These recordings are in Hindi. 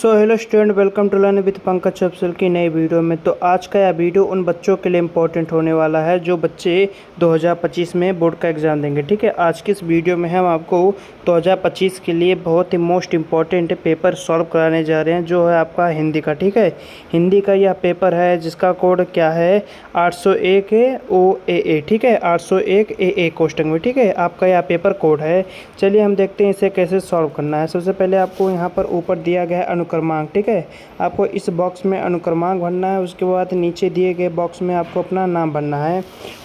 So hello student, welcome to learn with Pankaj Chaupsal की नई वीडियो में। तो आज का यह वीडियो उन बच्चों के लिए इम्पोर्टेंट होने वाला है जो बच्चे 2025 में बोर्ड का एग्ज़ाम देंगे। ठीक है, आज की इस वीडियो में हम आपको 2025 के लिए बहुत ही मोस्ट इम्पॉर्टेंट पेपर सॉल्व कराने जा रहे हैं, जो है आपका हिंदी का। ठीक है, हिंदी का यह पेपर है जिसका कोड क्या है 801 OAA। ठीक है, 801 AA कोष्टक में। ठीक है, आपका यह पेपर कोड है। चलिए हम देखते हैं इसे कैसे सॉल्व करना है। सबसे पहले आपको यहाँ पर ऊपर दिया गया है अनुक्रमांक। ठीक है, आपको इस बॉक्स में अनुक्रमांक भरना है। उसके बाद नीचे दिए गए बॉक्स में आपको अपना नाम भरना है।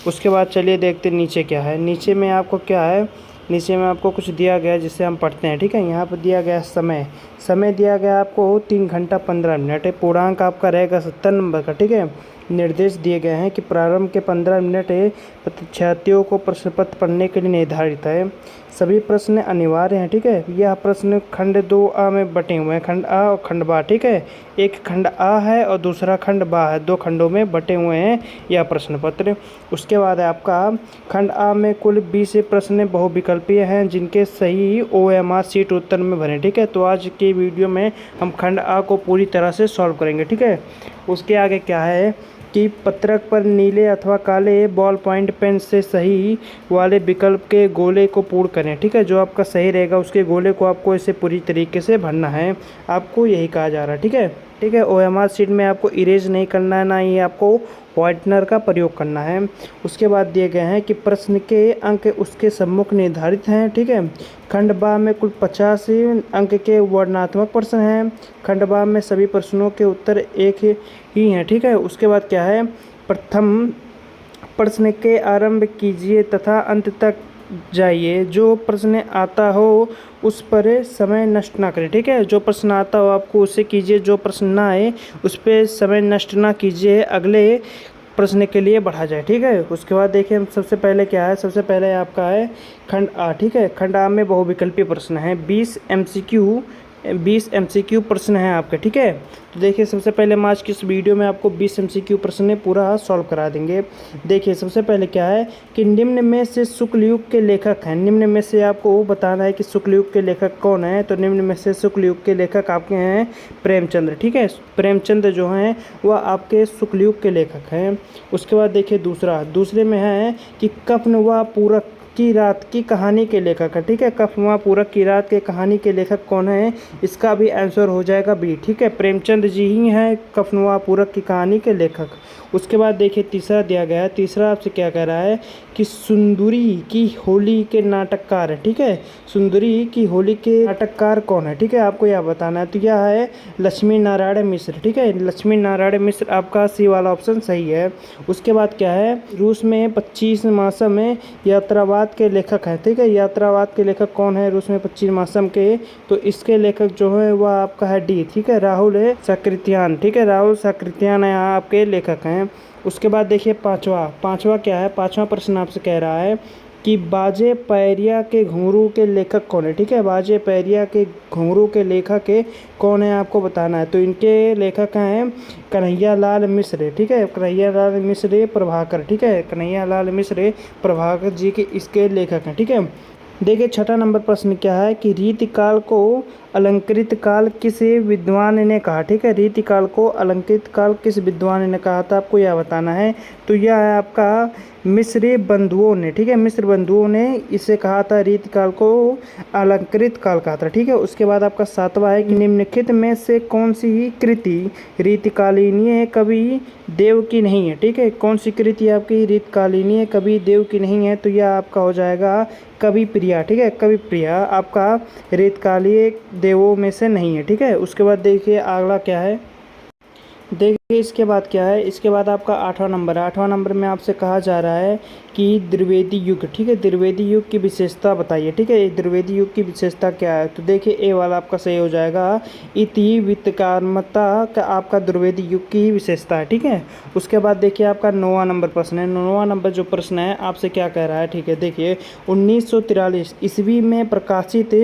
उसके बाद चलिए देखते हैं नीचे क्या है। नीचे में आपको क्या है, नीचे में आपको कुछ दिया गया है जिससे हम पढ़ते हैं। ठीक है, यहाँ पर दिया गया समय, समय दिया गया आपको 3 घंटा 15 मिनट है। पूर्णांक आपका रहेगा 70 नंबर का। ठीक है, निर्देश दिए गए हैं कि प्रारंभ के 15 मिनट परीक्षार्थियों को प्रश्न पत्र पढ़ने के लिए निर्धारित है। सभी प्रश्न अनिवार्य हैं। ठीक है, यह प्रश्न खंड 2A में बटे हुए हैं, खंड आ और खंड बा। ठीक है, एक खंड आ है और दूसरा खंड बा है, 2 खंडों में बटे हुए हैं यह प्रश्न पत्र। उसके बाद है आपका खंड आ में कुल 20 प्रश्न बहुविकल्पीय हैं जिनके सही OMR सीट उत्तर में भरें। ठीक है, तो आज की वीडियो में हम खंड आ को पूरी तरह से सॉल्व करेंगे। ठीक है, उसके आगे क्या है कि पत्रक पर नीले अथवा काले बॉल पॉइंट पेन से सही वाले विकल्प के गोले को पूर्ण करें। ठीक है, जो आपका सही रहेगा उसके गोले को आपको इसे पूरी तरीके से भरना है, आपको यही कहा जा रहा है। ठीक है, ठीक है, OMR शीट में आपको इरेज नहीं करना है, ना ही आपको व्हाइटनर का प्रयोग करना है। उसके बाद दिए गए हैं कि प्रश्न के अंक उसके सम्मुख निर्धारित हैं। ठीक है, खंड बा में कुल 50 अंक के वर्णनात्मक प्रश्न हैं। खंड बा में सभी प्रश्नों के उत्तर एक ही हैं। ठीक है, उसके बाद क्या है, प्रथम प्रश्न के आरंभ कीजिए तथा अंत तक जाइए। जो प्रश्न आता हो उस पर समय नष्ट ना करें। ठीक है, जो प्रश्न आता हो आपको उसे कीजिए, जो प्रश्न ना आए उस पर समय नष्ट ना कीजिए, अगले प्रश्न के लिए बढ़ा जाए। ठीक है, उसके बाद देखिए हम सबसे पहले क्या है, सबसे पहले आपका है खंड आ। ठीक है, खंड आ में बहुविकल्पीय प्रश्न है, 20 MCQ प्रश्न हैं आपके। ठीक है, तो देखिए सबसे पहले हम आज की इस वीडियो में आपको 20 MCQ प्रश्न पूरा सॉल्व करा देंगे। देखिए सबसे पहले क्या है कि निम्न में से शुक्ल युग के लेखक हैं। निम्न में से आपको बताना है कि शुक्ल युग के लेखक कौन है। तो निम्न में से शुक्ल युग के लेखक आपके हैं प्रेमचंद्र। ठीक है, प्रेमचंद्र जो हैं वह आपके शुक्ल युग के लेखक हैं। उसके बाद देखिए दूसरे में है कि कफन व पूरक की रात की कहानी के लेखक है। ठीक है, कफवा पूरक की रात के कहानी के लेखक कौन है, इसका भी आंसर हो जाएगा बी। ठीक है, प्रेमचंद जी ही हैं कफवा पूरक की कहानी के लेखक। उसके बाद देखिए तीसरा दिया गया है। तीसरा आपसे क्या कह रहा है कि सुंदरी की होली के नाटककार है। ठीक है, सुंदरी की होली के नाटककार कौन है, ठीक है, आपको यह बताना है। तो यह है लक्ष्मी नारायण मिश्र। ठीक है, लक्ष्मी नारायण मिश्र आपका सी वाला ऑप्शन सही है। उसके बाद क्या है, रूस में 25 मासम में यात्रावाद के लेखक हैं। ठीक है, यात्रावाद के लेखक कौन है रूस में 25 मासम के, तो इसके लेखक जो है वह आपका है डी। ठीक है, राहुल सकृत्यान। ठीक है, राहुल सकृत्यान यहाँ आपके लेखक हैं। उसके बाद देखिए पांचवा क्या है, पांचवा प्रश्न आपसे कह रहा है कि बाजे पैरिया के घुंघरू के लेखक कौन है। ठीक है, बाजे पैरिया के घुंघरू के लेखक कौन है आपको बताना है। तो इनके लेखक हैं कन्हैयालाल मिश्र। ठीक है, कन्हैयालाल मिश्र प्रभाकर। ठीक है, कन्हैयालाल मिश्र प्रभाकर जी के इसके लेखक हैं। ठीक है, देखिए छठा नंबर प्रश्न क्या है कि रीतिकाल को अलंकृत काल किस विद्वान ने कहा। ठीक है, रीतिकाल को अलंकृत काल किस विद्वान ने कहा था, आपको यह बताना है। तो यह है आपका मिस्र बंधुओं ने। ठीक है, मिस्र बंधुओं ने इसे कहा था, रीतिकाल को अलंकृत काल कहा था। ठीक है, उसके बाद आपका सातवां है कि निम्नलिखित में से कौन सी ही कृति रीतिकालीन कवि देव की नहीं है। ठीक है, कौन सी कृति आपकी रीतिकालीन कवि देव की नहीं है, तो यह आपका हो जाएगा कवि प्रिया। ठीक है, कवि प्रिया आपका रीतकालीन देवों में से नहीं है। ठीक है, उसके बाद देखिए अगला क्या है, देखिए इसके बाद क्या है, इसके बाद आपका 8वां नंबर है। 8वां नंबर में आपसे कहा जा रहा है कि द्विवेदी युग। ठीक है, द्विवेदी युग की विशेषता बताइए। ठीक है, द्विवेदी युग की विशेषता क्या है, तो देखिए ए वाला आपका सही हो जाएगा, इति वित्तकार्मता का आपका द्विवेदी युग की विशेषता है। ठीक है, उसके बाद देखिए आपका 9वां नंबर प्रश्न है। 9वां नंबर जो प्रश्न है आपसे क्या कह रहा है, ठीक है, देखिए 1943 ईस्वी में प्रकाशित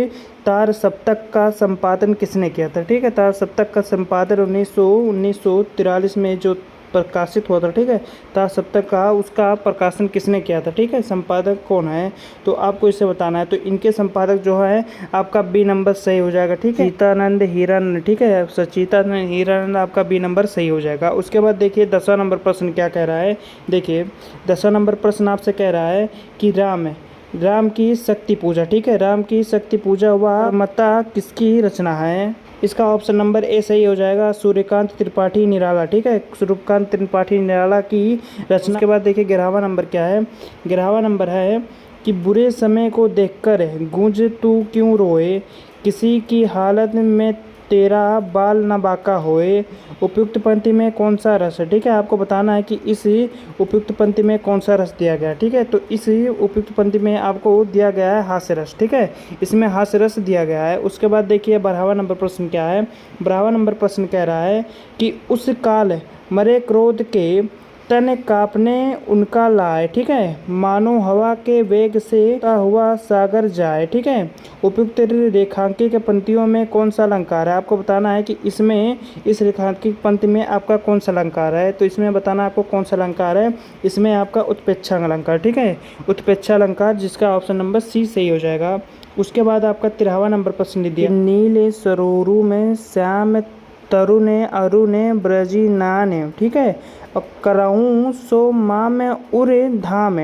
तार सप्तक का संपादन किसने किया था। ठीक है, तार सप्तक का संपादन 1943 में जो प्रकाशित हुआ था, ठीक है। तासप्तक का उसका प्रकाशन किसने किया था, ठीक है, संपादक कौन है, तो आपको इसे बताना है। तो इनके संपादक जो है आपका बी नंबर सही हो जाएगा, ठीक है, सच्चिदानंद हीरानंद, ठीक है, सच्चिदानंद हीरानंद आपका बी नंबर सही हो जाएगा। उसके बाद देखिए 10वां नंबर प्रश्न क्या कह रहा है। देखिए 10वां नंबर प्रश्न आपसे कह रहा है कि राम की शक्ति पूजा, ठीक है, राम की शक्ति पूजा व माता किसकी रचना है। इसका ऑप्शन नंबर ए सही हो जाएगा, सूर्यकांत त्रिपाठी निराला, ठीक है, सूर्यकांत त्रिपाठी निराला की रचना। के बाद देखिए 11वां नंबर क्या है। 11वां नंबर है कि बुरे समय को देखकर गूंज तू क्यों रोए, किसी की हालत में तेरा बाल न बाका होए। उपयुक्त पंक्ति में कौन सा रस है, ठीक है, आपको बताना है कि इस उपयुक्त पंक्ति में कौन सा रस दिया गया है, ठीक है। तो इस उपयुक्त पंक्ति में आपको दिया गया है हास्य रस, ठीक है, इसमें हास्य रस दिया गया है। उसके बाद देखिए 12वां नंबर प्रश्न क्या है। 12वां नंबर प्रश्न कह रहा है कि उस काल मरे क्रोध के तन कांपने उनका लाए, ठीक है, मानो हवा के वेग से हुआ सागर जाए, ठीक है। उपयुक्त रेखांकित पंक्तियों में कौन सा अलंकार है, आपको बताना है कि इसमें इस रेखांकित पंक्ति में आपका कौन सा अलंकार है। तो इसमें बताना आपको कौन सा अलंकार है, इसमें आपका उत्प्रेक्षा अलंकार, ठीक है, उत्प्रेक्षा अलंकार, जिसका ऑप्शन नंबर सी सही हो जाएगा। उसके बाद आपका 13वां नंबर प्रश्न दिया, नील सरोरु में श्याम तरुण अरुण ब्रजी नाने, ठीक है, करऊँ सो माँ में उरे धाम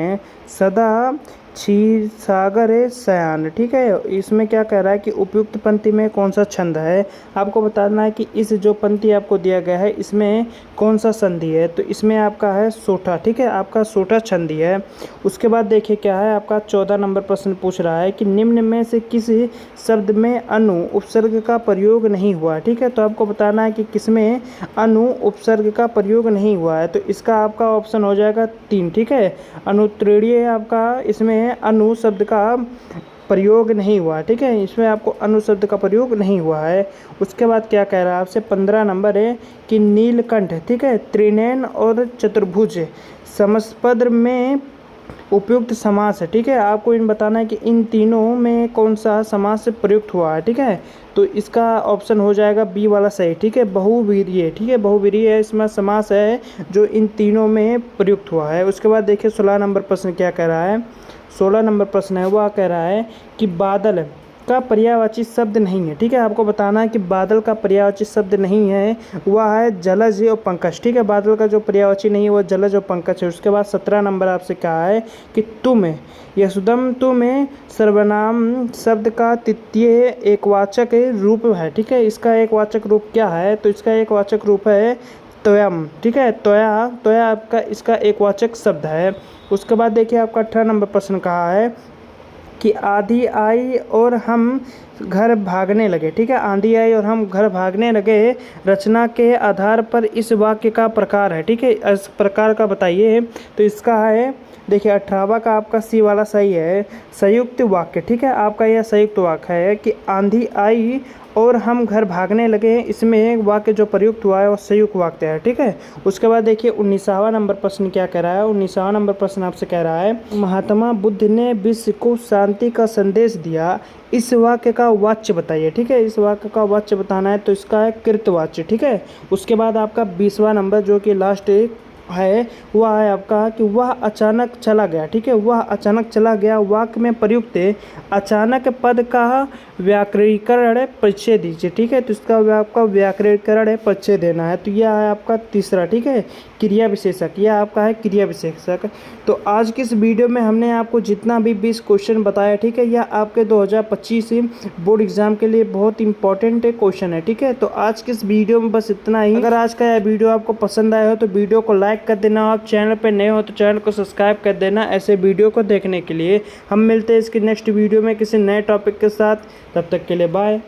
सदा क्षीर सागर शयान, ठीक है। इसमें क्या कह रहा है कि उपयुक्त पंक्ति में कौन सा छंद है, आपको बताना है कि इस जो पंक्ति आपको दिया गया है इसमें कौन सा संधि है। तो इसमें आपका है सोठा, ठीक है, आपका सोठा छंदी है। उसके बाद देखिए क्या है, आपका 14 नंबर प्रश्न पूछ रहा है कि निम्न में से किस शब्द में अनु उपसर्ग का प्रयोग नहीं हुआ, ठीक है। तो आपको बताना है कि किसमें अनु उपसर्ग का प्रयोग नहीं हुआ है। तो इसका आपका ऑप्शन हो जाएगा 3, ठीक है, अनुत्तरीय आपका इसमें अनु शब्द का प्रयोग नहीं हुआ, ठीक है, इसमें आपको अनु शब्द का प्रयोग नहीं हुआ है। उसके बाद क्या कह रहा है आपसे 15 नंबर है कि नीलकंठ, ठीक है, त्रिनयन और चतुर्भुज समस्पद में उपयुक्त समास है, ठीक है, आपको इन बताना है कि इन तीनों में कौन सा समास प्रयुक्त हुआ है, ठीक है। तो इसका ऑप्शन हो जाएगा बी वाला सही, ठीक है, बहुवीर्य, ठीक है, बहुवीर्य इसमें समास है जो इन तीनों में प्रयुक्त हुआ है। उसके बाद देखिए 16 नंबर प्रश्न क्या कह रहा है। 16 नंबर प्रश्न है वह कह रहा है कि बादल का पर्यायवाची शब्द नहीं है, ठीक है, आपको बताना है कि बादल का पर्यायवाची शब्द नहीं है, वह है जलज और पंकज, ठीक है, बादल का जो पर्यायवाची नहीं है वह जलज और पंकज है। उसके बाद 17 नंबर आपसे कहा है कि तुम यशुदम तुम सर्वनाम शब्द का तृतीय एकवाचक रूप है, ठीक है, इसका एकवाचक रूप क्या है। तो इसका एकवाचक रूप है त्वयम, ठीक है, त्वया आपका इसका एकवाचक शब्द है। उसके बाद देखिए आपका 18 नंबर प्रश्न कहा है कि आंधी आई और हम घर भागने लगे, ठीक है, आंधी आई और हम घर भागने लगे रचना के आधार पर इस वाक्य का प्रकार है, ठीक है, इस प्रकार का बताइए। तो इसका है देखिए 18वां का आपका सी वाला सही है, संयुक्त वाक्य, ठीक है, आपका यह संयुक्त वाक्य है कि आंधी आई और हम घर भागने लगे, इसमें वाक्य जो प्रयुक्त हुआ है वो संयुक्त वाक्य है, ठीक है। उसके बाद देखिए 19वां नंबर प्रश्न क्या कह रहा है। 19वां नंबर प्रश्न आपसे कह रहा है महात्मा बुद्ध ने विश्व को शांति का संदेश दिया, इस वाक्य का वाच्य बताइए, ठीक है, इस वाक्य का वाच्य बताना है। तो इसका है कृतवाच्य, ठीक है। उसके बाद आपका 20वां नंबर जो कि लास्ट है वह है आपका कि वह अचानक चला गया, ठीक है, वह अचानक चला गया वाक्य में प्रयुक्त अचानक पद का व्याकरणीकरण परिचय दीजिए, ठीक है। तो इसका आपका व्याकरणीकरण परिचय देना है। तो यह है आपका तीसरा, ठीक है, क्रिया विशेषक, यह आपका है क्रिया विशेषक। तो आज की इस वीडियो में हमने आपको जितना भी 20 क्वेश्चन बताया, ठीक है, यह आपके 2025 बोर्ड एग्जाम के लिए बहुत इंपॉर्टेंट क्वेश्चन है, ठीक है। तो आज की इस वीडियो में बस इतना ही। अगर आज का यह वीडियो आपको पसंद आया हो तो वीडियो को लाइक कर देना, आप चैनल पर नए हो तो चैनल को सब्सक्राइब कर देना ऐसे वीडियो को देखने के लिए। हम मिलते हैं इसकी नेक्स्ट वीडियो में किसी नए टॉपिक के साथ, तब तक के लिए बाय।